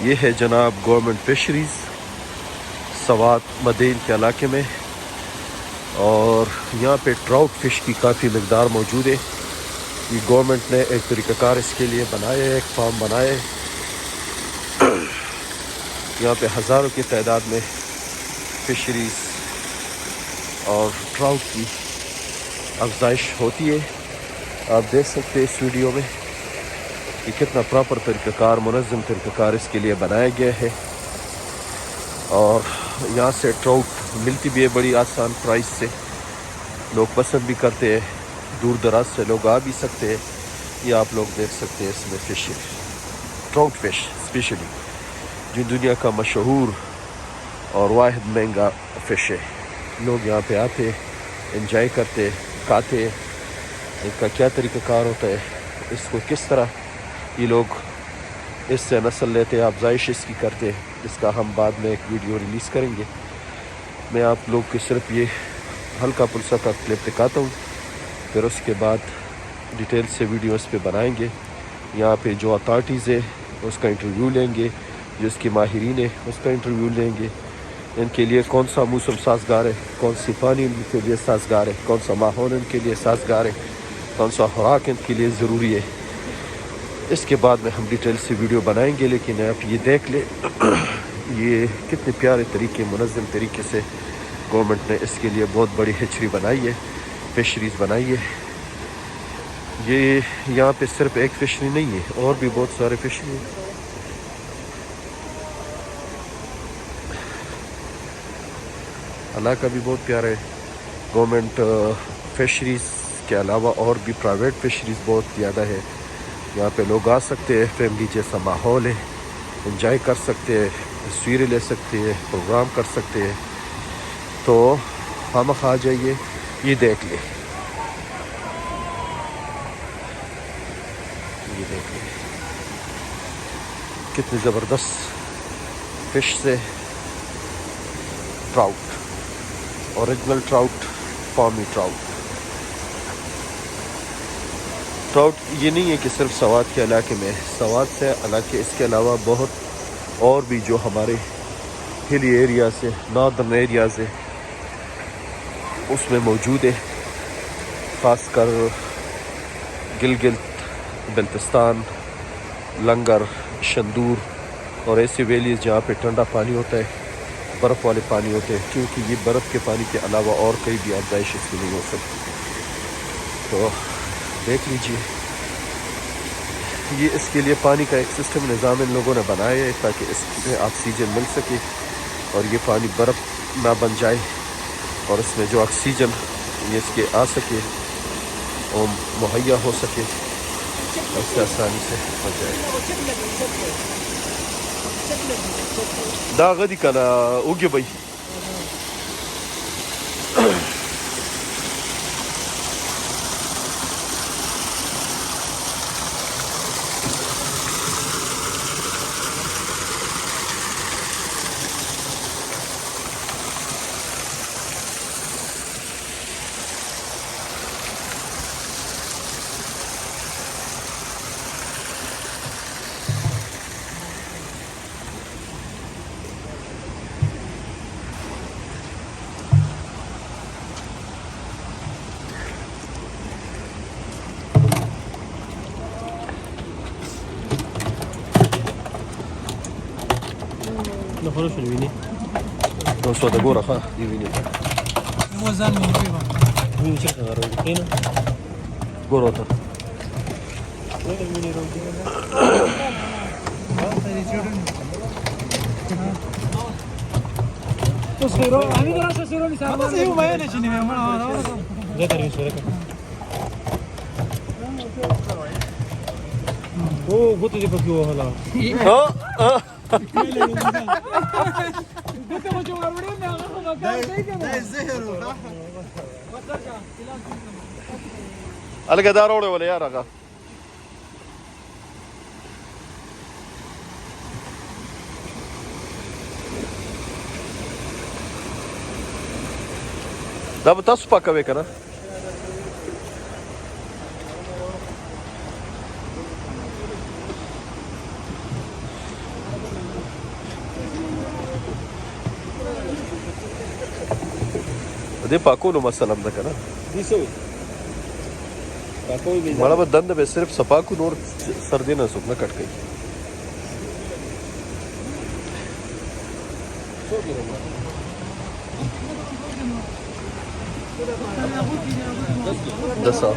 ये है जनाब गवर्नमेंट फिशरीज़ सवात मदीन के इलाके में, और यहाँ पे ट्राउट फ़िश की काफ़ी मकदार मौजूद है। ये गवर्नमेंट ने एक तरीक़ाकार इसके लिए बनाया है, एक फार्म बनाया है। यहाँ पे हज़ारों की तादाद में फिशरीज़ और ट्राउट की अफजाइश होती है। आप देख सकते हैं इस वीडियो में कि कितना प्रॉपर तरीक़ाकार, मुनज़्ज़म तरीक़ाकार इसके लिए बनाया गया है। और यहाँ से ट्राउट मिलती भी है बड़ी आसान प्राइस से, लोग पसंद भी करते हैं, दूर दराज से लोग आ भी सकते हैं। ये आप लोग देख सकते हैं इसमें फ़िश, ट्राउट फ़िश स्पेशली जो दुनिया का मशहूर और वाहिद महंगा फ़िश है। लोग यहाँ पे आते, एंजॉय करते, खाते। इनका क्या तरीक़ाकार होता है, इसको किस तरह ये लोग इससे नस्ल लेते हैं, अफजाइश इसकी करते हैं, इसका हम बाद में एक वीडियो रिलीज़ करेंगे। मैं आप लोग को सिर्फ ये हल्का पुल्सा का क्लिप दिखाता हूँ, फिर उसके बाद डिटेल से वीडियो इस पे बनाएंगे। यहाँ पे जो अथॉरिटीज़ है उसका इंटरव्यू लेंगे, जो इसके माहिरीन है उसका इंटरव्यू लेंगे। इनके लिए कौन सा मौसम साजगार है, कौन सी पानी इनके लिए साजगार है, कौन सा माहौल इनके लिए साजगार है, कौन सा खुराक इनके लिए ज़रूरी है, इसके बाद में हम डिटेल से वीडियो बनाएंगे। लेकिन आप ये देख ले ये कितने प्यारे तरीके, मुनज़्ज़म तरीके से गवर्नमेंट ने इसके लिए बहुत बड़ी हैचरी बनाई है, फिशरीज़ बनाई है। ये यहाँ पे सिर्फ एक फिशरी नहीं है, और भी बहुत सारे फिशरी हैं। इलाका भी बहुत प्यारा है। गवर्नमेंट फिशरीज़ के अलावा और भी प्राइवेट फिशरीज़ बहुत ज़्यादा है। यहाँ पे लोग आ सकते हैं, फैमिली जैसा माहौल है, एंजॉय कर सकते हैं, तस्वीरें ले सकते हैं, प्रोग्राम कर सकते हैं। तो हम आ जाइए, ये देख ले, ये देख ले कितनी ज़बरदस्त फ़िश से ट्राउट, ओरिजिनल ट्राउट, फार्मी ट्राउट। ट्राउट ये नहीं है कि सिर्फ सवात के इलाके में, सवात से इलाके इसके अलावा बहुत और भी जो हमारे हिली एरिया से, नॉर्दर्न एरिया से उसमें मौजूद है। ख़ासकर गिलगित बल्तिस्तान, लंगर, शंदूर और ऐसी वैलीज़ जहाँ पे ठंडा पानी होता है, बर्फ़ वाले पानी होते हैं, क्योंकि ये बर्फ़ के पानी के अलावा और कहीं भी अफजाइश इसकी नहीं हो सकती। तो देख लीजिए, ये इसके लिए पानी का एक सिस्टम निज़ाम इन लोगों ने बनाया है ताकि इसमें ऑक्सीजन मिल सके और ये पानी बर्फ़ ना बन जाए, और इसमें जो ऑक्सीजन ये इसके आ सके और मुहैया हो सके, उससे आसानी से बन जाए। दा गदी का ना उगे भाई No خلاص الويني. non so da gora fa di vini مو زال من فيها وين شكل غير هنا. gorota وين الويني روكي؟ تصغيروا عمي راس تصغيروا لي سامع هو ما ينجني ما لا ترى شو لك. اوه قلت لي بكيو هلا. قلت له جو ورورين يا اخو ما كان زي كده الزهر alga daar oore wala yaaraga da bu tasu pakave kana دې پاکولو مسله هم ده که نه دي سوي پاکوي به مړه به دنده به صرف صفاکو نور سر دې نه څوک نه کټ کوي دسا